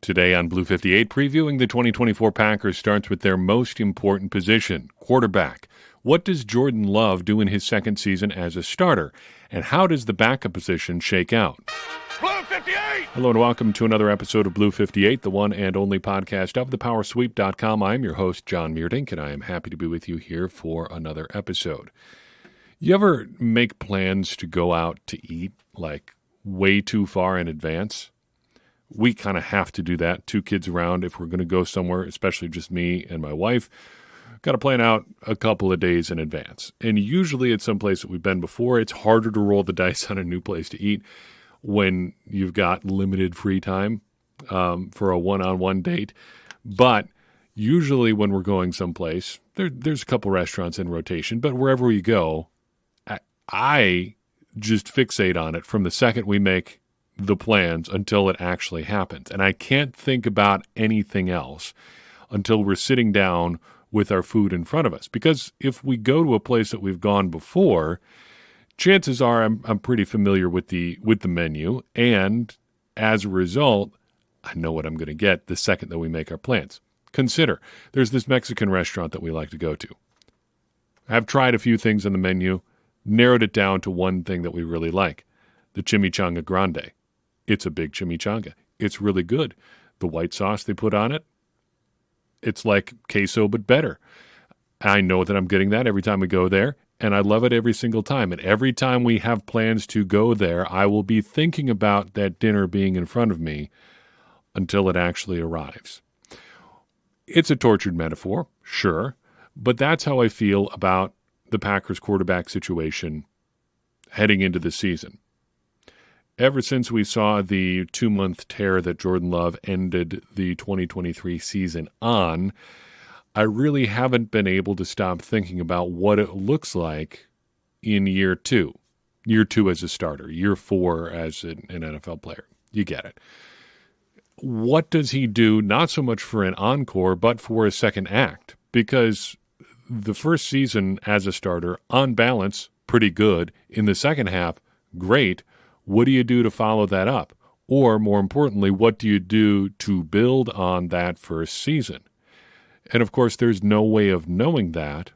Today on Blue 58, previewing the 2024 Packers starts with their most important position, quarterback. What does Jordan Love do in his second season as a starter? And how does the backup position shake out? Blue 58! Hello and welcome to another episode of Blue 58, the one and only podcast of thepowersweep.com. I'm your host, John Meerdink, and I am happy to be with you here for another episode. You ever make plans to go out to eat, like, way too far in advance? We kind of have to do that. 2 kids around, if we're going to go somewhere, especially just me and my wife, got to plan out a couple of days in advance. And usually it's someplace that we've been before. It's harder to roll the dice on a new place to eat when you've got limited free time for a one-on-one date. But usually when we're going someplace, there's a couple restaurants in rotation, but wherever we go, I just fixate on it from the second we make the plans until it actually happens. And I can't think about anything else until we're sitting down with our food in front of us. Because if we go to a place that we've gone before, chances are I'm pretty familiar with the menu, and as a result, I know what I'm going to get the second that we make our plans. Consider, there's this Mexican restaurant that we like to go to. I've tried a few things on the menu, narrowed it down to one thing that we really like, the chimichanga grande. It's a big chimichanga. It's really good. The white sauce they put on it, it's like queso but better. I know that I'm getting that every time we go there, and I love it every single time. And every time we have plans to go there, I will be thinking about that dinner being in front of me until it actually arrives. It's a tortured metaphor, sure, but that's how I feel about the Packers quarterback situation heading into the season. Ever since we saw the 2-month tear that Jordan Love ended the 2023 season on, I really haven't been able to stop thinking about what it looks like in year 2. Year 2 as a starter, year 4 as an NFL player. You get it. What does he do, not so much for an encore, but for a second act? Because the first season as a starter, on balance, pretty good. In the second half, great. What do you do to follow that up? Or, more importantly, what do you do to build on that first season? And, of course, there's no way of knowing that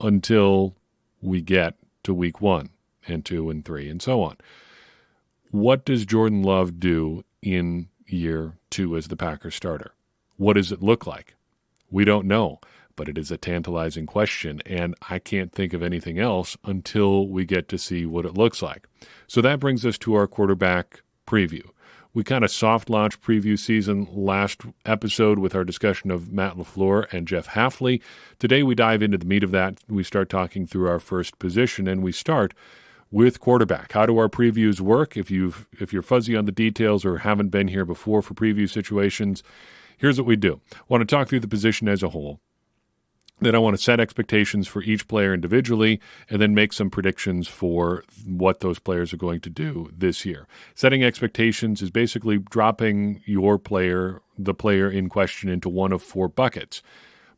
until we get to week 1 and 2 and 3 and so on. What does Jordan Love do in year 2 as the Packers starter? What does it look like? We don't know, but it is a tantalizing question, and I can't think of anything else until we get to see what it looks like. So that brings us to our quarterback preview. We kind of soft launched preview season last episode with our discussion of Matt LaFleur and Jeff Hafley. Today we dive into the meat of that. We start talking through our first position, and we start with quarterback. How do our previews work? If you're fuzzy on the details or haven't been here before for preview situations, here's what we do. I want to talk through the position as a whole. Then I want to set expectations for each player individually and then make some predictions for what those players are going to do this year. Setting expectations is basically dropping the player in question, into one of 4 buckets.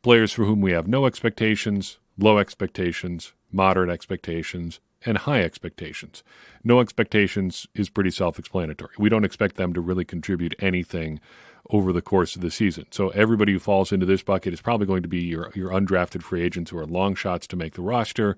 Players for whom we have no expectations, low expectations, moderate expectations, and high expectations. No expectations is pretty self-explanatory. We don't expect them to really contribute anything over the course of the season. So everybody who falls into this bucket is probably going to be your undrafted free agents who are long shots to make the roster,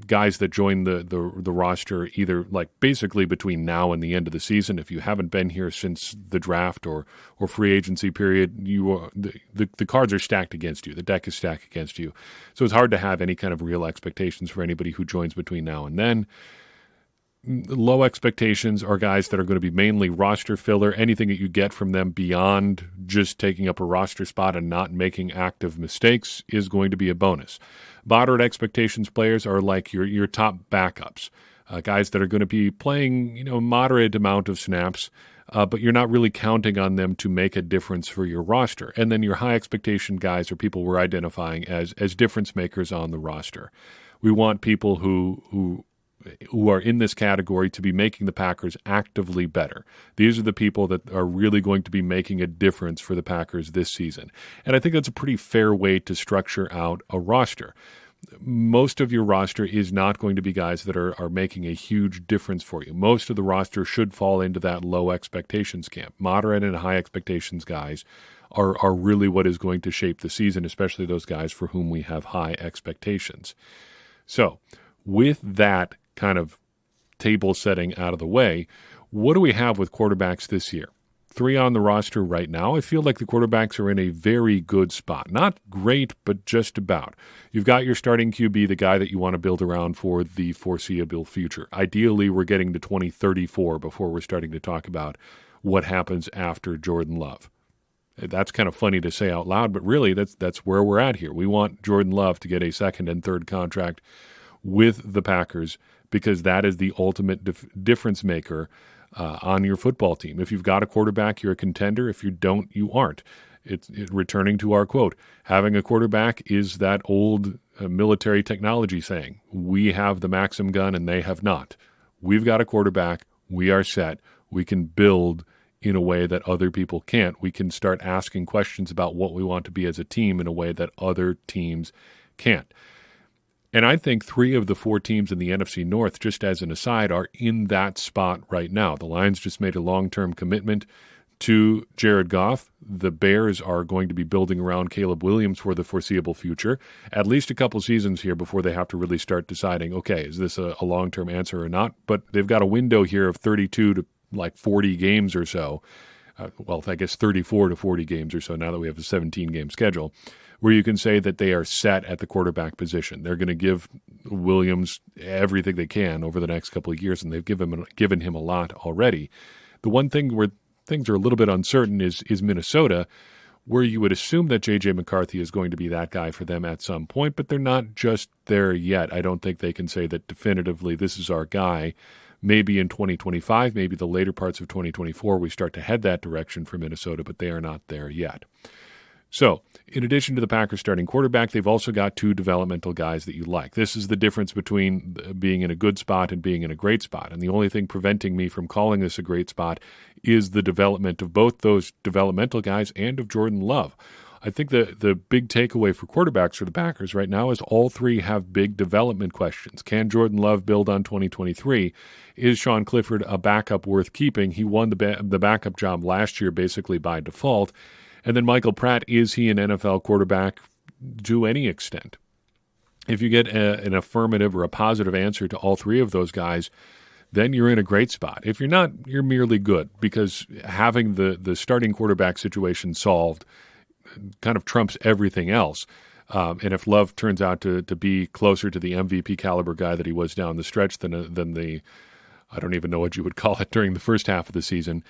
guys that join the roster either like basically between now and the end of the season. If you haven't been here since the draft or free agency period, the cards are stacked against you. The deck is stacked against you. So it's hard to have any kind of real expectations for anybody who joins between now and then. Low expectations are guys that are going to be mainly roster filler. Anything that you get from them beyond just taking up a roster spot and not making active mistakes is going to be a bonus. Moderate expectations players are like your top backups, guys that are going to be playing a moderate amount of snaps, but you're not really counting on them to make a difference for your roster. And then your high expectation guys are people we're identifying as difference makers on the roster. We want people who are in this category to be making the Packers actively better. These are the people that are really going to be making a difference for the Packers this season. And I think that's a pretty fair way to structure out a roster. most of your roster is not going to be guys that are making a huge difference for you. Most of the roster should fall into that low expectations camp. Moderate and high expectations guys are really what is going to shape the season, especially those guys for whom we have high expectations. So with that kind of table setting out of the way, what do we have with quarterbacks this year? 3 on the roster right now. I feel like the quarterbacks are in a very good spot. Not great, but just about. You've got your starting QB, the guy that you want to build around for the foreseeable future. Ideally, we're getting to 2034 before we're starting to talk about what happens after Jordan Love. That's kind of funny to say out loud, but really that's where we're at here. We want Jordan Love to get a second and third contract with the Packers because that is the ultimate difference maker on your football team. If you've got a quarterback, you're a contender. If you don't, you aren't. Returning to our quote, having a quarterback is that old military technology saying, we have the Maxim gun and they have not. We've got a quarterback. We are set. We can build in a way that other people can't. We can start asking questions about what we want to be as a team in a way that other teams can't. And I think 3 of the 4 teams in the NFC North, just as an aside, are in that spot right now. The Lions just made a long-term commitment to Jared Goff. The Bears are going to be building around Caleb Williams for the foreseeable future, at least a couple seasons here before they have to really start deciding, okay, is this a long-term answer or not? But they've got a window here of 32 to like 40 games or so. Well, I guess 34 to 40 games or so now that we have a 17-game schedule, where you can say that they are set at the quarterback position. They're going to give Williams everything they can over the next couple of years, and they've given him a lot already. The one thing where things are a little bit uncertain is Minnesota, where you would assume that J.J. McCarthy is going to be that guy for them at some point, but they're not just there yet. I don't think they can say that definitively this is our guy. Maybe in 2025, maybe the later parts of 2024, we start to head that direction for Minnesota, but they are not there yet. So, in addition to the Packers starting quarterback, they've also got 2 developmental guys that you like. This is the difference between being in a good spot and being in a great spot. And the only thing preventing me from calling this a great spot is the development of both those developmental guys and of Jordan Love. I think the big takeaway for quarterbacks for the Packers right now is all 3 have big development questions. Can Jordan Love build on 2023? Is Sean Clifford a backup worth keeping? He won the backup job last year basically by default. And then Michael Pratt, is he an NFL quarterback to any extent? If you get an affirmative or a positive answer to all 3 of those guys, then you're in a great spot. If you're not, you're merely good, because having the starting quarterback situation solved kind of trumps everything else. And if Love turns out to be closer to the MVP caliber guy that he was down the stretch than the, I don't even know what you would call it, during the first half of the season,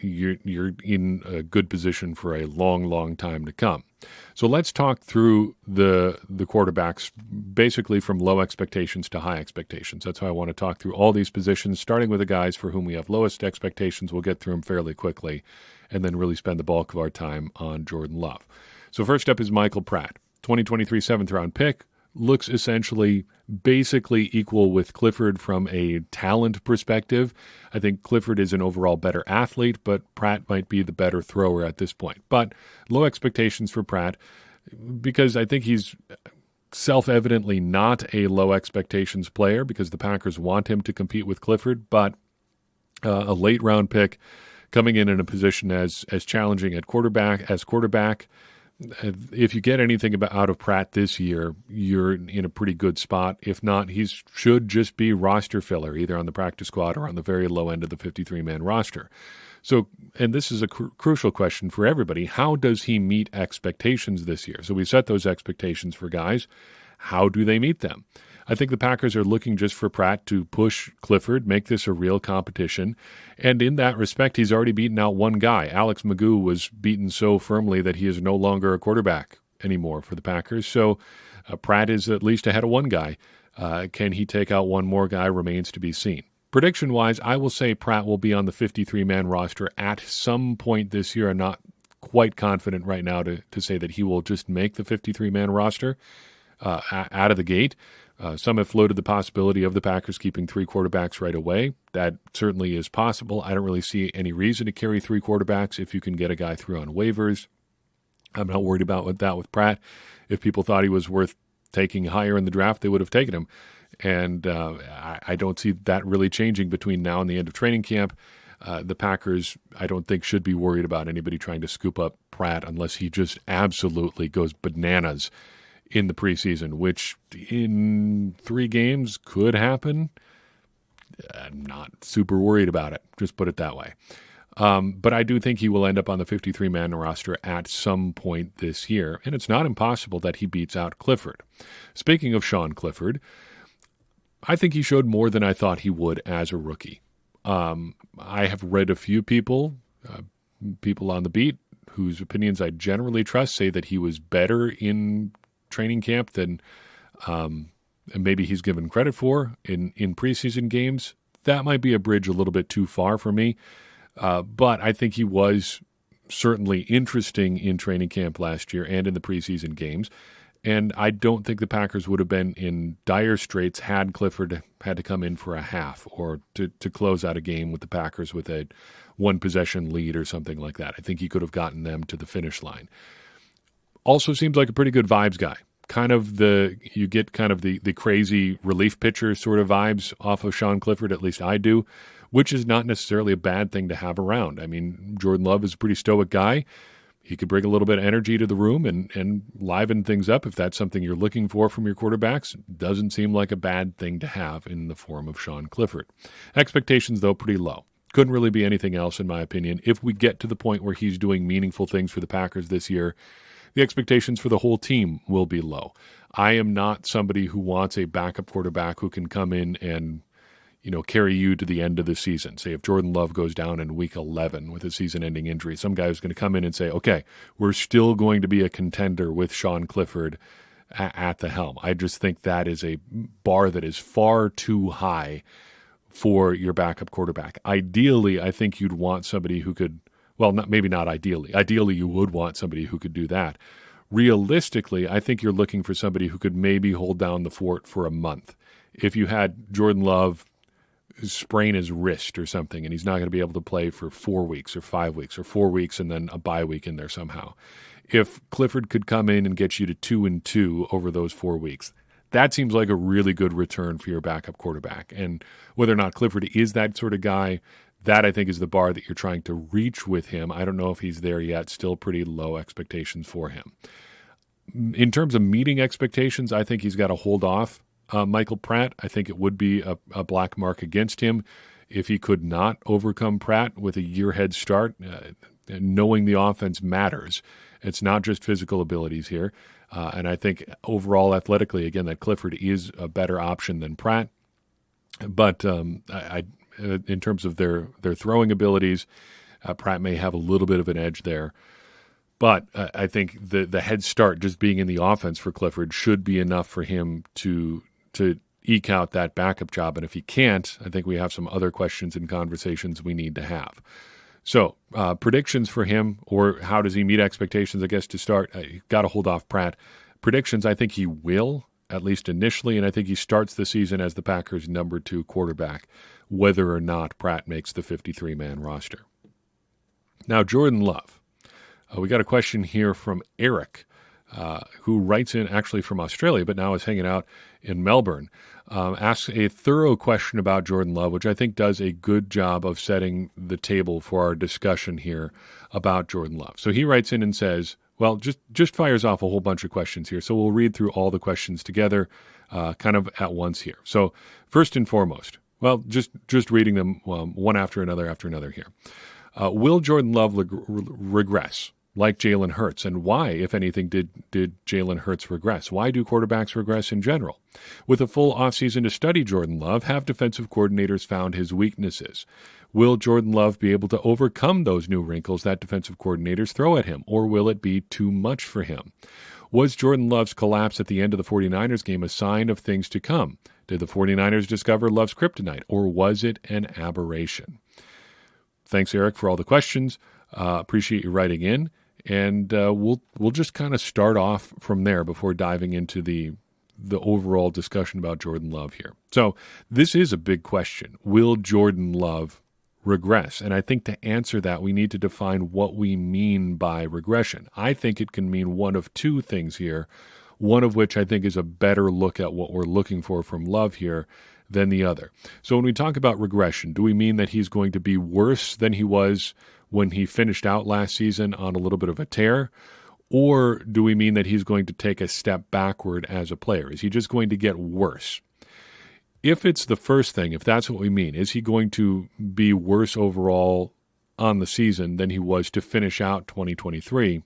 you're in a good position for a long, long time to come. So let's talk through the quarterbacks, basically from low expectations to high expectations. That's how I want to talk through all these positions, starting with the guys for whom we have lowest expectations. We'll get through them fairly quickly, and then really spend the bulk of our time on Jordan Love. So first up is Michael Pratt, 2023 7th-round pick. Looks essentially basically equal with Clifford from a talent perspective. I think Clifford is an overall better athlete, but Pratt might be the better thrower at this point. But low expectations for Pratt, because I think he's self-evidently not a low expectations player, because the Packers want him to compete with Clifford, but a late round pick coming in a position as challenging at quarterback. If you get anything out of Pratt this year, you're in a pretty good spot. If not, he should just be roster filler, either on the practice squad or on the very low end of the 53-man roster. So, and this is a crucial question for everybody. How does he meet expectations this year? So we set those expectations for guys. How do they meet them? I think the Packers are looking just for Pratt to push Clifford, make this a real competition. And in that respect, he's already beaten out one guy. Alex Magoo was beaten so firmly that he is no longer a quarterback anymore for the Packers. So Pratt is at least ahead of one guy. Can he take out one more guy remains to be seen. Prediction-wise, I will say Pratt will be on the 53-man roster at some point this year. I'm not quite confident right now to say that he will just make the 53-man roster out of the gate. Some have floated the possibility of the Packers keeping 3 quarterbacks right away. That certainly is possible. I don't really see any reason to carry 3 quarterbacks if you can get a guy through on waivers. I'm not worried about that with Pratt. If people thought he was worth taking higher in the draft, they would have taken him. And I don't see that really changing between now and the end of training camp. The Packers, I don't think, should be worried about anybody trying to scoop up Pratt unless he just absolutely goes bananas in the preseason, which in 3 games could happen. I'm not super worried about it, just put it that way. But I do think he will end up on the 53-man roster at some point this year, and it's not impossible that he beats out Clifford. Speaking of Sean Clifford, I think he showed more than I thought he would as a rookie. I have read a few people on the beat, whose opinions I generally trust, say that he was better in training camp than maybe he's given credit for in preseason games. That might be a bridge a little bit too far for me, but I think he was certainly interesting in training camp last year and in the preseason games. And I don't think the Packers would have been in dire straits had Clifford had to come in for a half or to close out a game with the Packers with a 1-possession lead or something like that. I think he could have gotten them to the finish line. Also seems like a pretty good vibes guy. You get the crazy relief pitcher sort of vibes off of Sean Clifford, at least I do, which is not necessarily a bad thing to have around. I mean, Jordan Love is a pretty stoic guy. He could bring a little bit of energy to the room and liven things up if that's something you're looking for from your quarterbacks. Doesn't seem like a bad thing to have in the form of Sean Clifford. Expectations, though, pretty low. Couldn't really be anything else, in my opinion. If we get to the point where he's doing meaningful things for the Packers this year, the expectations for the whole team will be low. I am not somebody who wants a backup quarterback who can come in and carry you to the end of the season. Say if Jordan Love goes down in week 11 with a season-ending injury, some guy is going to come in and say, okay, we're still going to be a contender with Sean Clifford at the helm. I just think that is a bar that is far too high for your backup quarterback. Ideally, I think you'd want somebody who could, maybe not ideally. Ideally, you would want somebody who could do that. Realistically, I think you're looking for somebody who could maybe hold down the fort for a month. If you had Jordan Love sprain his wrist or something and he's not going to be able to play for 4 weeks or 5 weeks or 4 weeks and then a bye week in there somehow. If Clifford could come in and get you to 2-2 over those 4 weeks, that seems like a really good return for your backup quarterback. And whether or not Clifford is that sort of guy, that I think is the bar that you're trying to reach with him. I don't know if he's there yet. Still pretty low expectations for him. In terms of meeting expectations, I think he's got to hold off Michael Pratt. I think it would be a black mark against him if he could not overcome Pratt with a year head start. Knowing the offense matters. It's not just physical abilities here. And I think overall athletically, again, that Clifford is a better option than Pratt. But in terms of their throwing abilities, Pratt may have a little bit of an edge there. But I think the head start just being in the offense for Clifford should be enough for him to eke out that backup job. And if he can't, I think we have some other questions and conversations we need to have. So predictions for him, or how does he meet expectations, I guess, to start? Got to hold off Pratt. Predictions, I think he will, at least initially, and I think he starts the season as the Packers' number 2 quarterback, whether or not Pratt makes the 53-man roster. Now, Jordan Love. We got a question here from Eric, who writes in actually from Australia, but now is hanging out in Melbourne. Asks a thorough question about Jordan Love, which I think does a good job of setting the table for our discussion here about Jordan Love. So he writes in and says, well, just fires off a whole bunch of questions here. So we'll read through all the questions together kind of at once here. So first and foremost, well, just reading them one after another here. Will Jordan Love regress like Jalen Hurts? And why, if anything, did Jalen Hurts regress? Why do quarterbacks regress in general? With a full offseason to study Jordan Love, have defensive coordinators found his weaknesses? Will Jordan Love be able to overcome those new wrinkles that defensive coordinators throw at him, or will it be too much for him? Was Jordan Love's collapse at the end of the 49ers game a sign of things to come? Did the 49ers discover Love's kryptonite, or was it an aberration? Thanks, Eric, for all the questions. Appreciate you writing in. And we'll just kind of start off from there before diving into the overall discussion about Jordan Love here. So this is a big question. Will Jordan Love regress? And I think to answer that, we need to define what we mean by regression. I think it can mean one of two things here. one of which I think is a better look at what we're looking for from Love here than the other. So when we talk about regression, do we mean that he's going to be worse than he was when he finished out last season on a little bit of a tear? Or do we mean that he's going to take a step backward as a player? Is he just going to get worse? If it's the first thing, if that's what we mean, is he going to be worse overall on the season than he was to finish out 2023?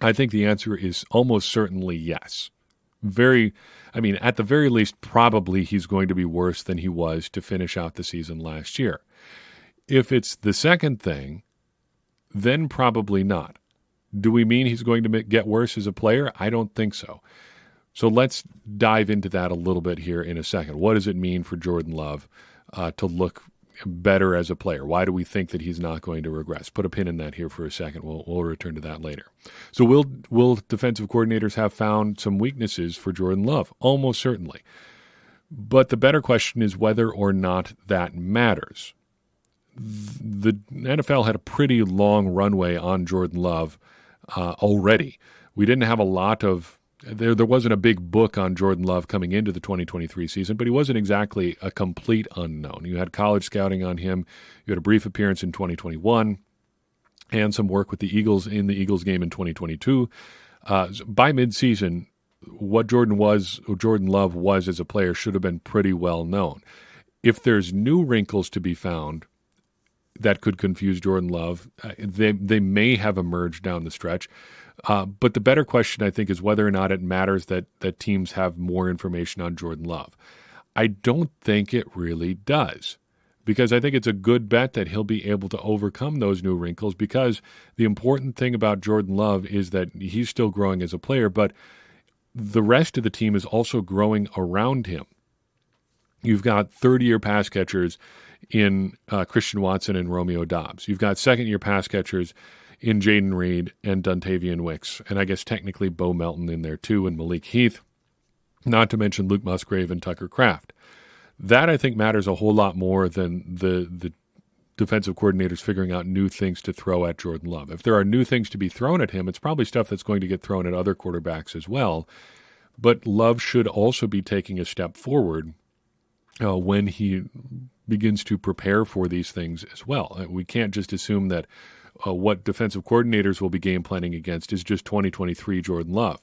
I think the answer is almost certainly yes. At the very least, probably he's going to be worse than he was to finish out the season last year. If it's the second thing, then probably not. Do we mean he's going to get worse as a player? I don't think so. So let's dive into that a little bit here in a second. What does it mean for Jordan Love to look better as a player? Why do we think that he's not going to regress? Put a pin in that here for a second. We'll return to that later. So will defensive coordinators have found some weaknesses for Jordan Love? Almost certainly. But the better question is whether or not that matters. The NFL had a pretty long runway on Jordan Love already. We didn't have a lot of There wasn't a big book on Jordan Love coming into the 2023 season, but he wasn't exactly a complete unknown. You had college scouting on him. You had a brief appearance in 2021 and some work with the Eagles in the Eagles game in 2022. By midseason, what Jordan Love was as a player should have been pretty well known. If there's new wrinkles to be found that could confuse Jordan Love, they may have emerged down the stretch. But the better question, I think, is whether or not it matters that teams have more information on Jordan Love. I don't think it really does, because I think it's a good bet that he'll be able to overcome those new wrinkles, because the important thing about Jordan Love is that he's still growing as a player, but the rest of the team is also growing around him. You've got third-year pass catchers in Christian Watson and Romeo Doubs. You've got second-year pass catchers in Jaden Reed and Dontavian Wicks, and I guess technically Bo Melton in there too, and Malik Heath, not to mention Luke Musgrave and Tucker Kraft. That, I think, matters a whole lot more than the defensive coordinators figuring out new things to throw at Jordan Love. If there are new things to be thrown at him, it's probably stuff that's going to get thrown at other quarterbacks as well, but Love should also be taking a step forward when he begins to prepare for these things as well. We can't just assume that what defensive coordinators will be game planning against is just 2023 Jordan Love.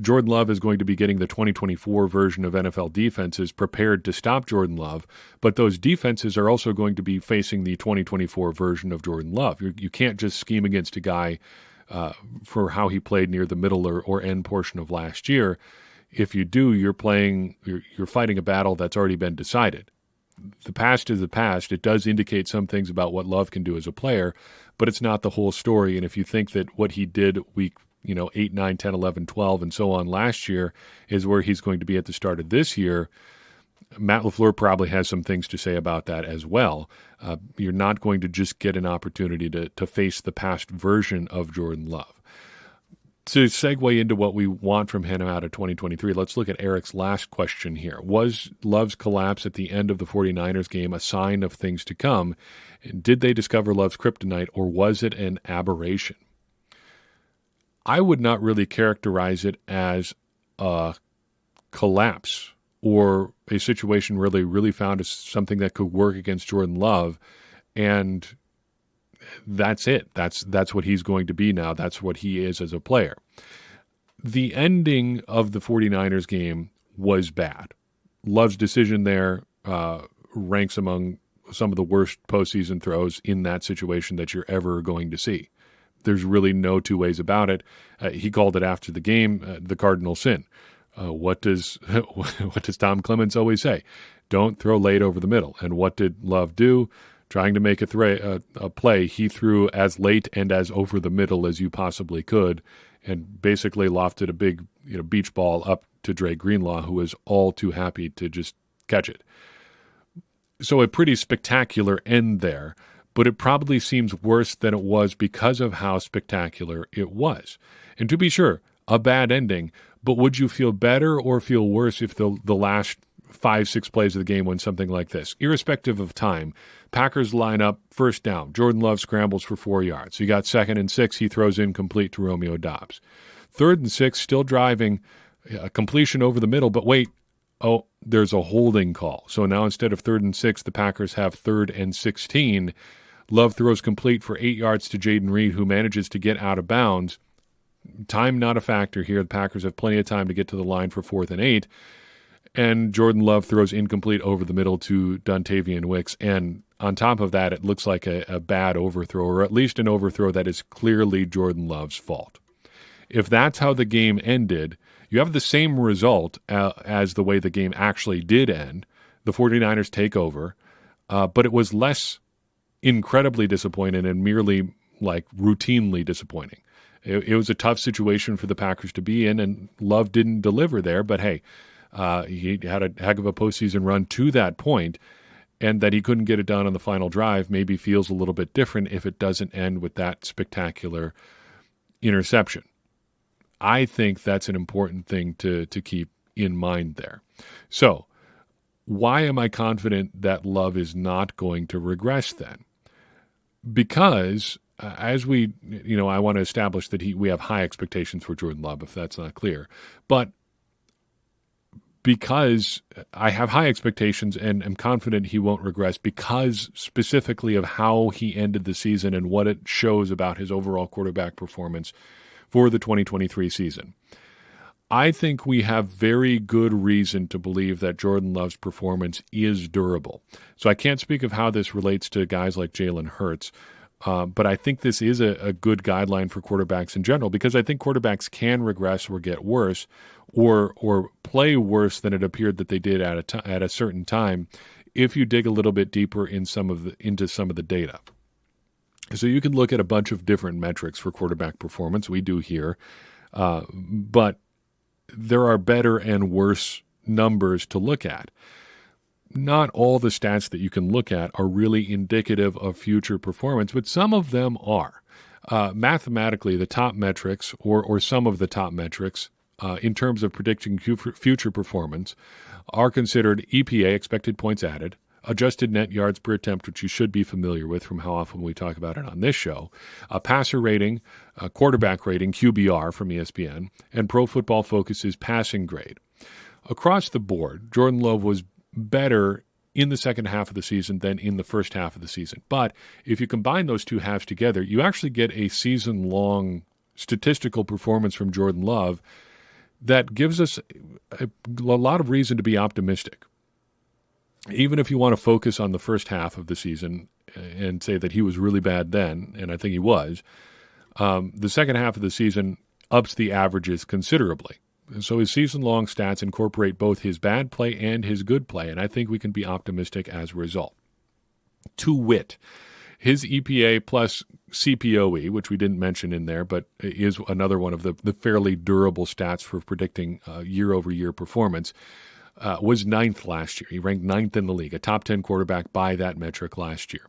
Jordan Love is going to be getting the 2024 version of NFL defenses prepared to stop Jordan Love, but those defenses are also going to be facing the 2024 version of Jordan Love. You can't just scheme against a guy for how he played near the middle or end portion of last year. If you do, you're fighting a battle that's already been decided. The past is the past. It does indicate some things about what Love can do as a player, but it's not the whole story. And if you think that what he did week 8, 9, 10, 11, 12, and so on last year is where he's going to be at the start of this year, Matt LaFleur probably has some things to say about that as well. You're not going to just get an opportunity to face the past version of Jordan Love. To segue into what we want from him out of 2023, let's look at Eric's last question here. Was Love's collapse at the end of the 49ers game a sign of things to come? Did they discover Love's kryptonite, or was it an aberration? I would not really characterize it as a collapse or a situation where they really found something that could work against Jordan Love, and that's it. That's what he's going to be now. That's what he is as a player. The ending of the 49ers game was bad. Love's decision there ranks among some of the worst postseason throws in that situation that you're ever going to see. There's really no two ways about it. He called it after the game the cardinal sin. What does Tom Clements always say? Don't throw late over the middle. And what did Love do? Trying to make a play, he threw as late and as over the middle as you possibly could, and basically lofted a big beach ball up to Dre Greenlaw, who was all too happy to just catch it. So a pretty spectacular end there, but it probably seems worse than it was because of how spectacular it was. And to be sure, a bad ending, but would you feel better or feel worse if the last 5-6 plays of the game went something like this? Irrespective of time, Packers line up, first down. Jordan Love scrambles for 4 yards. You got 2nd and 6. He throws incomplete to Romeo Doubs. 3rd and 6, still driving, a completion over the middle, but wait. Oh, there's a holding call. So now instead of 3rd and 6, the Packers have 3rd and 16. Love throws complete for 8 yards to Jayden Reed, who manages to get out of bounds. Time not a factor here. The Packers have plenty of time to get to the line for 4th and 8. And Jordan Love throws incomplete over the middle to Dontavian Wicks. And on top of that, it looks like a bad overthrow, or at least an overthrow that is clearly Jordan Love's fault. If that's how the game ended, you have the same result as the way the game actually did end. The 49ers take over, but it was less incredibly disappointing and merely like routinely disappointing. It was a tough situation for the Packers to be in, and Love didn't deliver there, but hey, he had a heck of a postseason run to that point, and that he couldn't get it done on the final drive maybe feels a little bit different if it doesn't end with that spectacular interception. I think that's an important thing to keep in mind there. So, why am I confident that Love is not going to regress then? Because as we, I want to establish that we have high expectations for Jordan Love, if that's not clear. But because I have high expectations and am confident he won't regress because specifically of how he ended the season and what it shows about his overall quarterback performance for the 2023 season. I think we have very good reason to believe that Jordan Love's performance is durable. So I can't speak of how this relates to guys like Jalen Hurts, but I think this is a good guideline for quarterbacks in general, because I think quarterbacks can regress or get worse or play worse than it appeared that they did at a certain time if you dig a little bit deeper into some of the data. So you can look at a bunch of different metrics for quarterback performance. We do here, but there are better and worse numbers to look at. Not all the stats that you can look at are really indicative of future performance, but some of them are. Mathematically, the top metrics, or some of the top metrics, in terms of predicting future performance, are considered EPA, expected points added, adjusted net yards per attempt, which you should be familiar with from how often we talk about it on this show, a passer rating, a quarterback rating, QBR from ESPN, and Pro Football Focus's passing grade. Across the board, Jordan Love was better in the second half of the season than in the first half of the season. But if you combine those two halves together, you actually get a season-long statistical performance from Jordan Love that gives us a lot of reason to be optimistic. Even if you want to focus on the first half of the season and say that he was really bad then, and I think he was, the second half of the season ups the averages considerably. So his season-long stats incorporate both his bad play and his good play, and I think we can be optimistic as a result. To wit, his EPA plus CPOE, which we didn't mention in there, but is another one of the fairly durable stats for predicting year-over-year performance, was 9th last year. He ranked 9th in the league, a top 10 quarterback by that metric last year.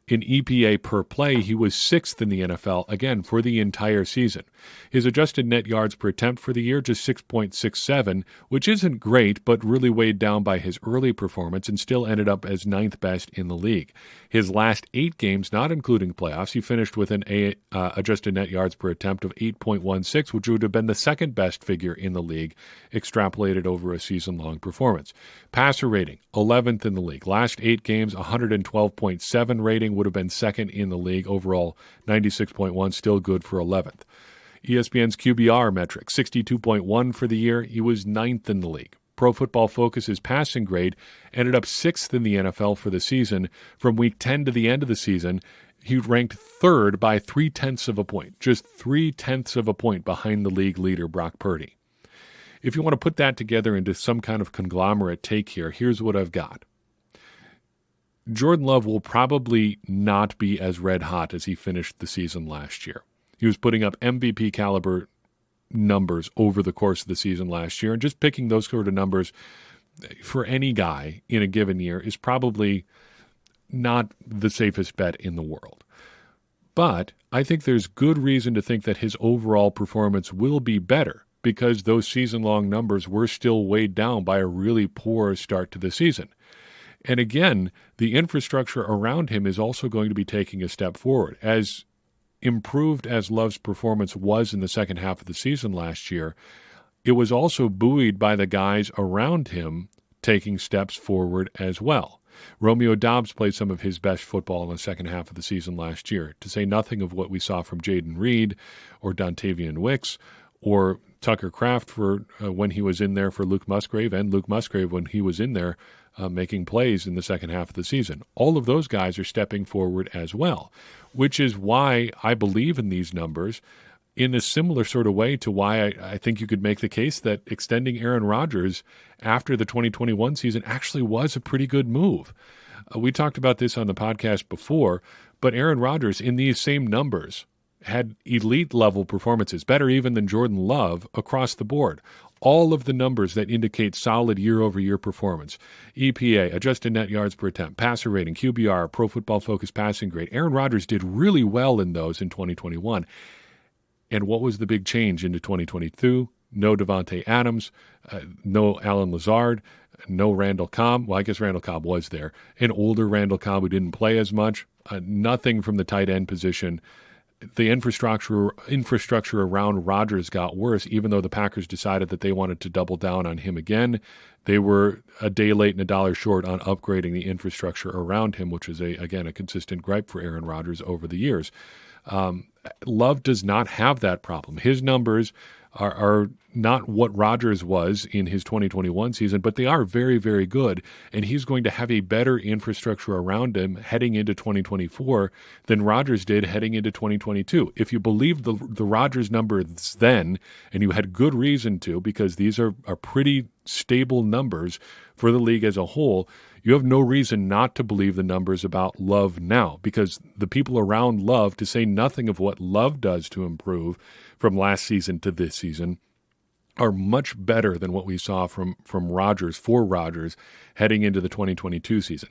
In EPA per play, he was 6th in the NFL, again, for the entire season. His adjusted net yards per attempt for the year, just 6.67, which isn't great, but really weighed down by his early performance and still ended up as 9th best in the league. His last 8 games, not including playoffs, he finished with an adjusted net yards per attempt of 8.16, which would have been the second best figure in the league, extrapolated over a season-long performance. Passer rating, 11th in the league. Last 8 games, 112.7 rating, would have been second in the league. Overall, 96.1, still good for 11th. ESPN's QBR metric, 62.1 for the year. He was 9th in the league. Pro Football Focus's passing grade ended up 6th in the NFL for the season. From week 10 to the end of the season, he ranked 3rd by 0.3 of a point, just 0.3 of a point behind the league leader, Brock Purdy. If you want to put that together into some kind of conglomerate take here, here's what I've got. Jordan Love will probably not be as red hot as he finished the season last year. He was putting up MVP caliber numbers over the course of the season last year, and just picking those sort of numbers for any guy in a given year is probably not the safest bet in the world. But I think there's good reason to think that his overall performance will be better because those season-long numbers were still weighed down by a really poor start to the season. And again, the infrastructure around him is also going to be taking a step forward. As improved as Love's performance was in the second half of the season last year, it was also buoyed by the guys around him taking steps forward as well. Romeo Doubs played some of his best football in the second half of the season last year, to say nothing of what we saw from Jaden Reed or Dontavian Wicks or Tucker Kraft for when he was in there for Luke Musgrave, and Luke Musgrave when he was in there making plays in the second half of the season. All of those guys are stepping forward as well, which is why I believe in these numbers in a similar sort of way to why I think you could make the case that extending Aaron Rodgers after the 2021 season actually was a pretty good move. We talked about this on the podcast before, but Aaron Rodgers in these same numbers had elite level performances, better even than Jordan Love across the board. All of the numbers that indicate solid year-over-year performance, EPA, adjusted net yards per attempt, passer rating, QBR, Pro Football Focus passing grade. Aaron Rodgers did really well in those in 2021. And what was the big change into 2022? No Devontae Adams, no Allen Lazard, no Randall Cobb. Well, I guess Randall Cobb was there. An older Randall Cobb who didn't play as much. Nothing from the tight end position. The infrastructure around Rodgers got worse, even though the Packers decided that they wanted to double down on him again. They were a day late and a dollar short on upgrading the infrastructure around him, which is, again, a consistent gripe for Aaron Rodgers over the years. Love does not have that problem. His numbers are not what Rodgers was in his 2021 season, but they are very, very good. And he's going to have a better infrastructure around him heading into 2024 than Rodgers did heading into 2022. If you believe the Rodgers numbers then, and you had good reason to, because these are pretty stable numbers for the league as a whole, you have no reason not to believe the numbers about Love now, because the people around Love, to say nothing of what Love does to improve from last season to this season, are much better than what we saw from Rodgers, for Rodgers, heading into the 2022 season.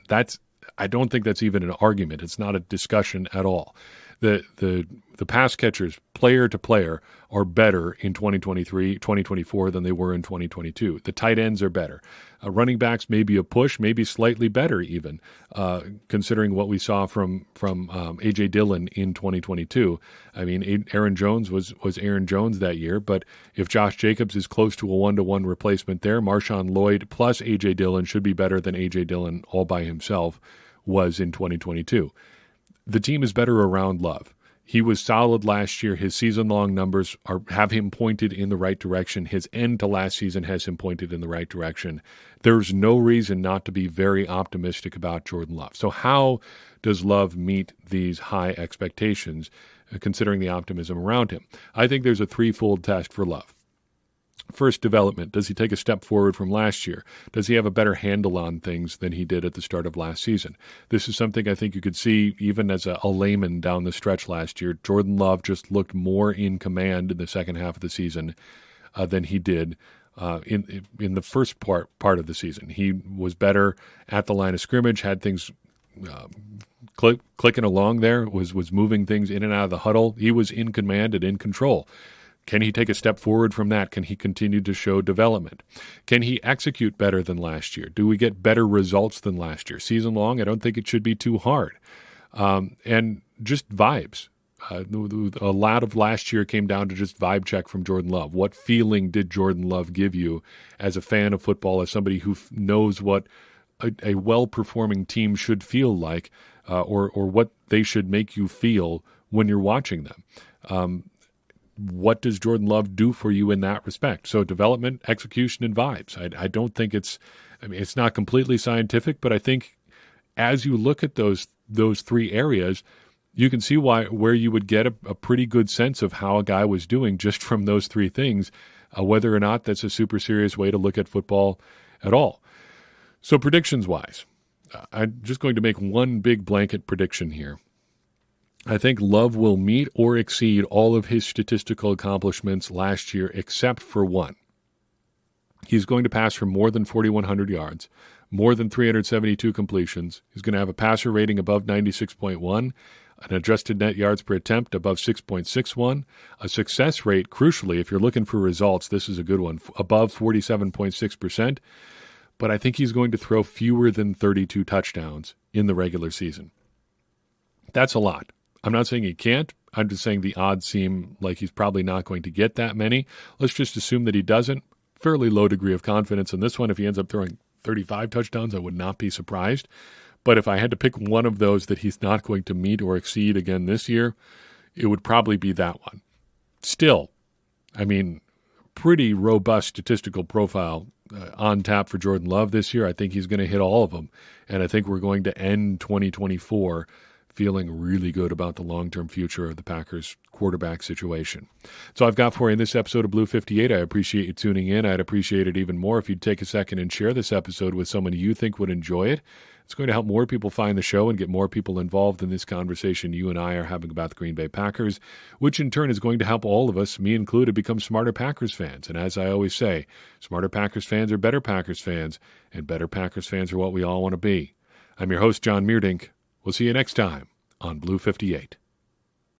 I don't think that's even an argument. It's not a discussion at all. The pass catchers, player to player, are better in 2023, 2024 than they were in 2022. The tight ends are better. Running backs may be a push, maybe slightly better even, considering what we saw from A.J. Dillon in 2022. I mean, Aaron Jones was Aaron Jones that year, but if Josh Jacobs is close to a 1-to-1 replacement there, Marshawn Lloyd plus A.J. Dillon should be better than A.J. Dillon all by himself was in 2022. The team is better around Love. He was solid last year. His season-long numbers have him pointed in the right direction. His end to last season has him pointed in the right direction. There's no reason not to be very optimistic about Jordan Love. So how does Love meet these high expectations, considering the optimism around him? I think there's a threefold test for Love. First, development. Does he take a step forward from last year? Does he have a better handle on things than he did at the start of last season? This is something I think you could see even as a layman down the stretch last year. Jordan Love just looked more in command in the second half of the season than he did in the first part of the season. He was better at the line of scrimmage, had things clicking along there, was moving things in and out of the huddle. He was in command and in control. Can he take a step forward from that? Can he continue to show development? Can he execute better than last year? Do we get better results than last year? Season long, I don't think it should be too hard. And just vibes. A lot of last year came down to just vibe check from Jordan Love. What feeling did Jordan Love give you as a fan of football, as somebody who knows what a well-performing team should feel like, or what they should make you feel when you're watching them? What does Jordan Love do for you in that respect? So development, execution, and vibes. I don't think it's not completely scientific, but I think as you look at those three areas, you can see where you would get a pretty good sense of how a guy was doing just from those three things, whether or not that's a super serious way to look at football at all. So predictions-wise, I'm just going to make one big blanket prediction here. I think Love will meet or exceed all of his statistical accomplishments last year except for one. He's going to pass for more than 4,100 yards, more than 372 completions. He's going to have a passer rating above 96.1, an adjusted net yards per attempt above 6.61, a success rate, crucially, if you're looking for results, this is a good one, above 47.6%. but I think he's going to throw fewer than 32 touchdowns in the regular season. That's a lot. I'm not saying he can't. I'm just saying the odds seem like he's probably not going to get that many. Let's just assume that he doesn't. Fairly low degree of confidence in this one. If he ends up throwing 35 touchdowns, I would not be surprised. But if I had to pick one of those that he's not going to meet or exceed again this year, it would probably be that one. Still, I mean, pretty robust statistical profile on tap for Jordan Love this year. I think he's going to hit all of them. And I think we're going to end 2024 feeling really good about the long-term future of the Packers quarterback situation. So I've got for you in this episode of Blue 58. I appreciate you tuning in. I'd appreciate it even more if you'd take a second and share this episode with someone you think would enjoy it. It's going to help more people find the show and get more people involved in this conversation you and I are having about the Green Bay Packers, which in turn is going to help all of us, me included, become smarter Packers fans. And as I always say, smarter Packers fans are better Packers fans, and better Packers fans are what we all want to be. I'm your host, John Meerdink. We'll see you next time on Blue 58.